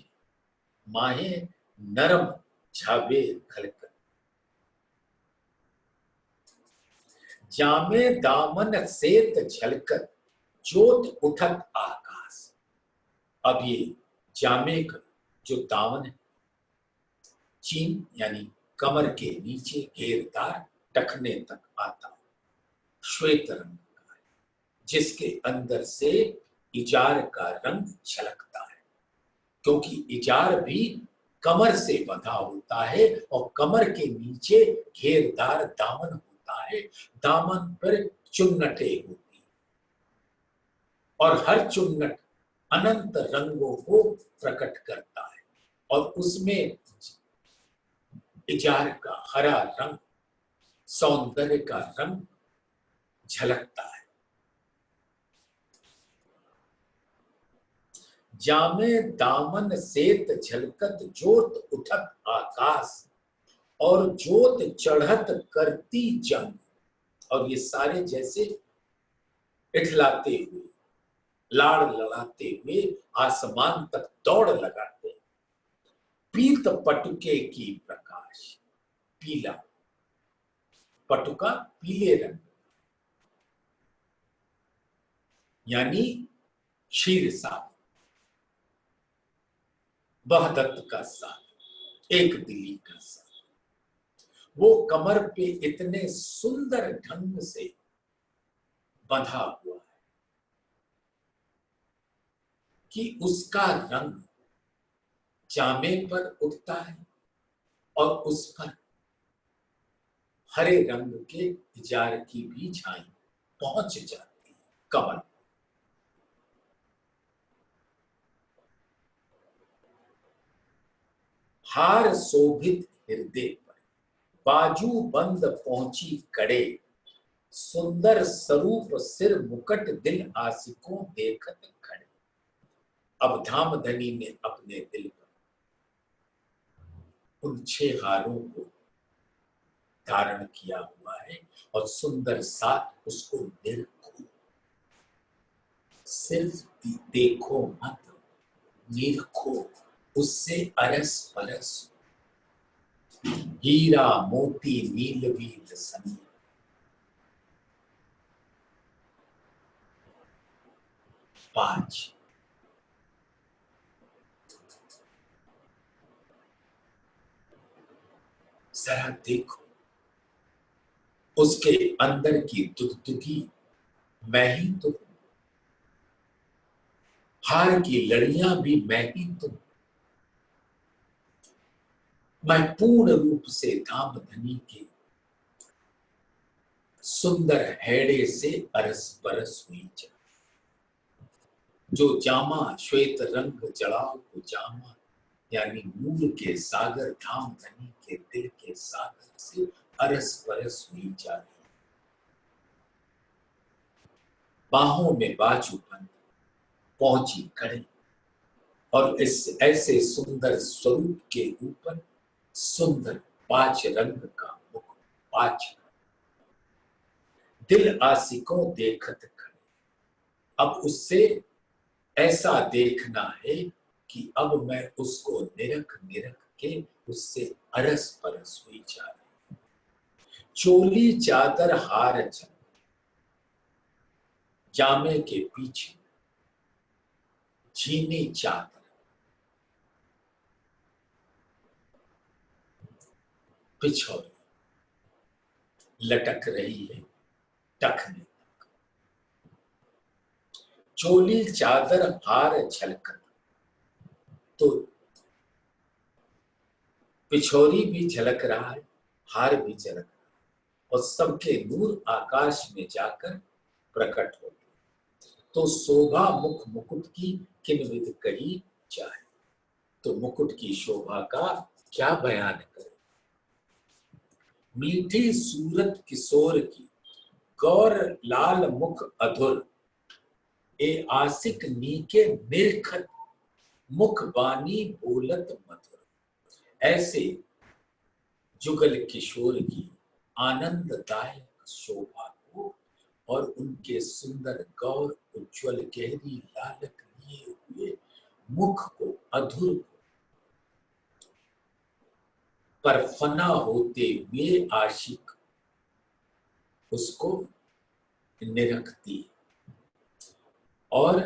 माहे नरम झाबे खलक, जामे दामन सेत झलकर ज्योत उठत आकाश। अब ये जामे का जो दामन है, चीन यानी कमर के नीचे घेरदार टखने तक आता, श्वेत रंग का है, जिसके अंदर से इजार का रंग झलकता है, क्योंकि इजार भी कमर से बंधा होता है और कमर के नीचे घेरदार दामन होता है। दामन पर चुन्नटे होती है और हर चुन्नट अनंत रंगों को प्रकट करता है और उसमें इजार का हरा रंग, सौंदर्य का रंग झलकता है। जामे दामन सेत झलकत ज्योत उठत आकाश, और ज्योत चढ़त करती जंग। और ये सारे जैसे इठलाते हुए, लाड़ लड़ाते हुए आसमान तक दौड़ लगाते। पीत पटुके की प्रकाश, पीला पटुका पीले रंग, यानी क्षीर सागर, बहदत्त का सागर, एक दिली का सागर, वो कमर पे इतने सुंदर ढंग से बंधा हुआ है कि उसका रंग जामे पर उठता है और उस पर हरे रंग के इजार की भी छाई पहुंच जाती है। कमर हार शोभित हृदय पर, बाजू बंद पहुंची कड़े, सुंदर स्वरूप सिर मुकट दिल आशिकों देखत खड़े। अब धामधनी ने अपने दिल पर उन 6 हारों को धारण किया हुआ है और सुंदर साथ उसको निरखो, सिर्फ देखो मत, निरखो, उससे अरस परस। हीरा मोती नील वील सनी, 5 जरा देखो उसके अंदर की दुगदुगी मैं ही तो हूं, हार की लड़ियां भी मैं ही तो हूं। मैं पूर्ण रूप से धामधनी के सुंदर हैड़े से अरस बरस हुई जा, जो जामा श्वेत रंग जड़ाओ को जामा, यानी मूल के सागर धामधनी के दिल के सागर से अरस परस हुई जा रही, बाहों में बाजू बंद पहुंची कड़ी, और इस ऐसे सुंदर स्वरूप के ऊपर सुंदर पांच रंग का मुख पांच, दिल आशिकों देखत खड़े। अब उससे ऐसा देखना है कि अब मैं उसको निरख निरख के उससे अरस परस हुई जा रही। चोली चादर हार चल, जामे के पीछे चीनी चादर, पिछौरी लटक रही है टखने। चोली चादर हार झलकत, तो पिछौरी भी झलक रहा है, हार भी झलक रहा है, और सबके नूर आकाश में जाकर प्रकट होते। तो शोभा मुख मुकुट की किन विध कही जाए, तो मुकुट की शोभा का क्या बयान करें। मीठी सूरत किशोर की गौर लाल मुख अधुर, ए आशिक नीके निरखत मुख बानी बोलत मधुर। ऐसे जुगल किशोर की आनंददायक शोभा को और उनके सुंदर गौर उज्ज्वल गहरी लालक लिए हुए मुख को अधुर पर फना होते हुए आशिक उसको निरखती और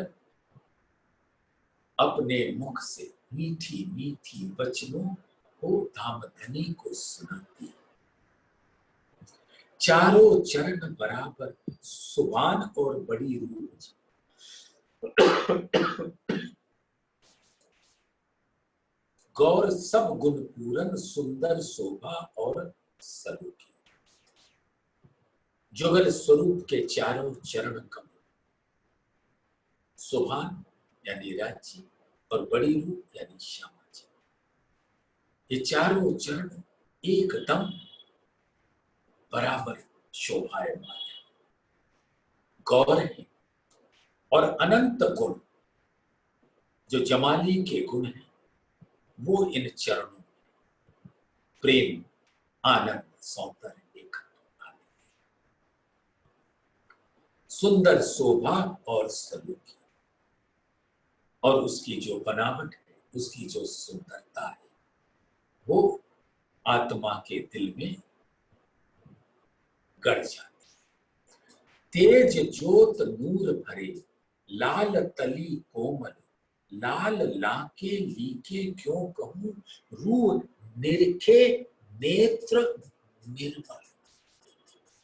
अपने मुख से मीठी मीठी वचनों को धामधनी को सुनाती। चारों चरण बराबर सुभान और बड़ी रूप, गौर सब गुण पूरन सुंदर शोभा और सलूकी। जुगल स्वरूप के चारों चरण कमल, सुभान यानी राज्य और बड़ी रूप यानी श्यामा जी, ये चारों चरण एकदम बराबर शोभायमान है, गौर है, और अनंत गुण जो जमाली के गुण हैं वो इन चरणों में प्रेम आनंद सौंदर्य एकत्व आदि, सुंदर शोभा और सलूकी, और उसकी जो बनावट है, उसकी जो सुंदरता है, वो आत्मा के दिल में गड़ जाती। तेज ज्योत नूर भरे लाल तली कोमल, लाल लाके लीके क्यों कहूं रू निरखे नेत्र निर्मल।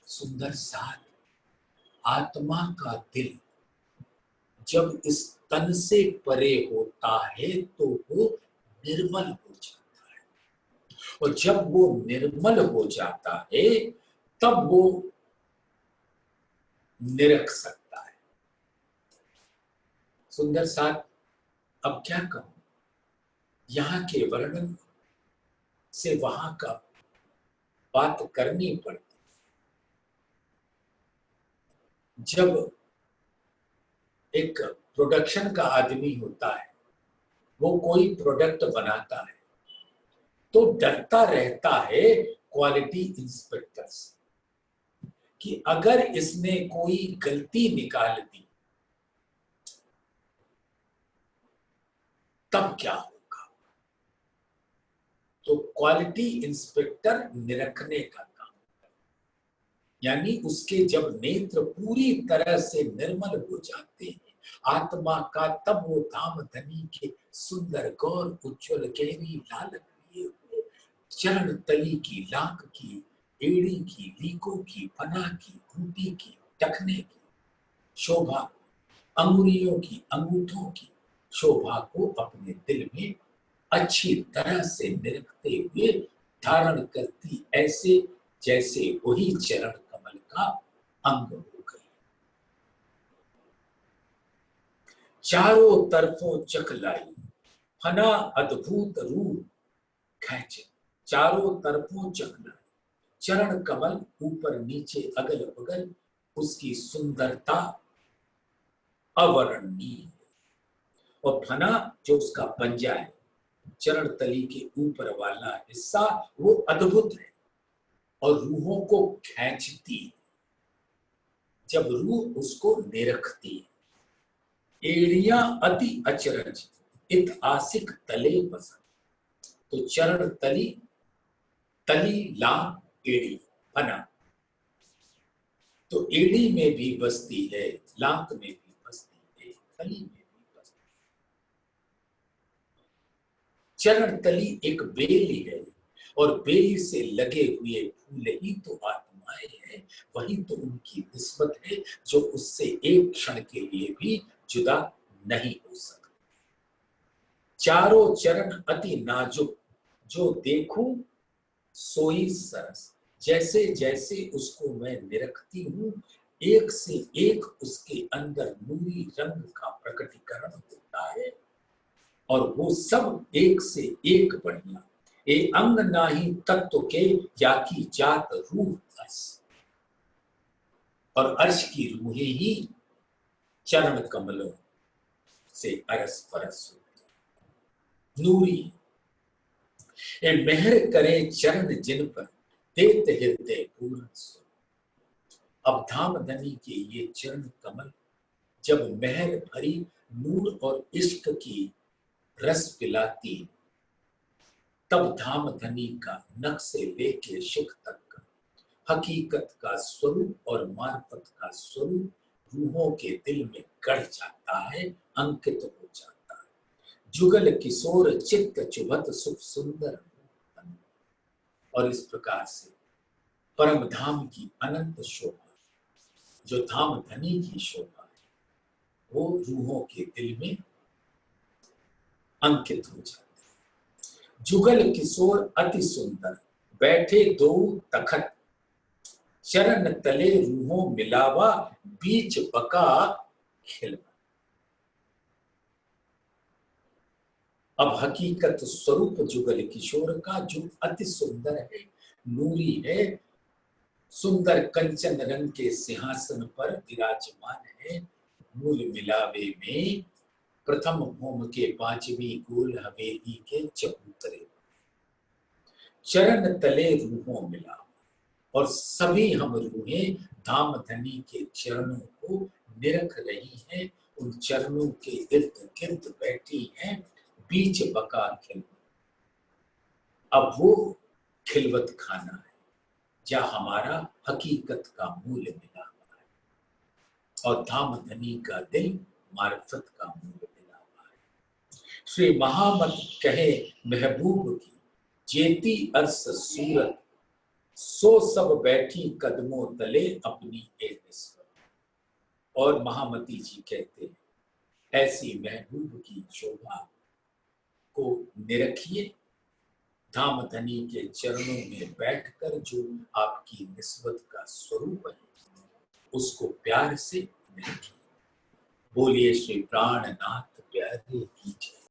सुंदर साथ आत्मा का दिल जब इस तन से परे होता है तो वो निर्मल हो जाता है, और जब वो निर्मल हो जाता है तब वो निरख सकता है। सुंदर साथ अब क्या कहूं, यहाँ के वर्णन से वहां का बात करनी पड़ती। जब एक प्रोडक्शन का आदमी होता है, वो कोई प्रोडक्ट बनाता है तो डरता रहता है क्वालिटी इंस्पेक्टर से कि अगर इसने कोई गलती निकाल दी तब क्या होगा। तो क्वालिटी इंस्पेक्टर निरखने का काम, यानी उसके जब नेत्र पूरी तरह से निर्मल हो जाते हैं आत्मा का, तब वो धामधनी के सुंदर गौर उज्ज्वल गहरी लालक लिए हुए चरण तली की लाख की एड़ी की लीकों की फना की घूंटी की टखने की शोभा, अंगुलियों की अंगूठों की शोभा को अपने दिल में अच्छी तरह से निरखते हुए धारण करती, ऐसे जैसे वही चरण कमल का अंग हो गई। चारों तरफों चख लाई फना अद्भुत रूप खैचे, चारों तरफों चख लाई चरण कमल ऊपर नीचे अगल बगल, उसकी सुंदरता अवर्णनीय। और फना जो उसका पंजा है, चरण तली के ऊपर वाला हिस्सा, वो अद्भुत है और रूहों को खींचती है जब रूह उसको निरखती है। एड़ियां अति अचरज इत आसिक तले पसंद। तो चरण तली, तली ला एड़ी फना, तो एड़ी में भी बसती है, लांक में भी बसती है, तली में भी बसती है। चरण तली एक बेली है और बेली से लगे हुए फूल ही तो आत्माएं हैं, वही तो उनकी निस्बत है जो उससे एक क्षण के लिए भी जुदा नहीं हो सकती। चारों चरण अति नाजुक, जो देखूं सोई सरस। जैसे जैसे उसको मैं निरखती हूं, एक से एक उसके अंदर नूरी रंग का प्रकटीकरण होता है और वो सब एक से एक बढ़िया। ए अंग नाही तत्व के, या की जात रूह अस। और अर्श की रूहें ही चरण कमलों से अरस परस होती, नूरी। ए मेहर करे चरण जिन पर, देत हृदय पूर्ण सुन। अब धामधनी के ये चरण कमल जब मेहर भरी नूर और इश्क की रस पिलाती, तब धामधनी का नख से लेके शिख तक का हकीकत का स्वरूप और मार्फत का स्वरूप रूहों के दिल में गढ़ जाता है, अंकित हो जाता है। जुगल किशोर चित्त चुभत सुख सुंदर। और इस प्रकार से परम धाम की अनंत शोभा, जो धाम धनी की शोभा है, वो रूहों के दिल में अंकित हो जाती है। जुगल किशोर अति सुंदर, बैठे दो तखत, चरण तले रूहों मिलावा, बीच बका खिलवा। अब हकीकत स्वरूप जुगल किशोर का जो अति सुंदर है, नूरी है, सुंदर कंचन रंग के सिंहासन पर विराजमान है। मूल मिलावे में प्रथम होम के पांचवी गोल हवेली के चबूतरे, चरण तले रूहों मिला। और सभी हम रूहें धाम धनी के चरणों को निरख रही हैं, उन चरणों के इर्द गिर्द बैठी हैं, बीच बका खिलवत। अब वो खिलवत खाना है जहां हमारा हकीकत का मूल मिला हुआ है और धाम धनी का दिल मार्फत का मूल मिला हुआ है। श्री महामत कहे महबूब की, जेती अर्स सूरत, सो सब बैठी कदमों तले अपनी ए निस्बत। और महामती जी कहते हैं, ऐसी महबूब की शोभा को निरखिए, धाम धनी के चरणों में बैठकर जो आपकी निस्बत का स्वरूप है, उसको प्यार से निरखिए। बोलिए श्री प्राणनाथ प्यारे की जय।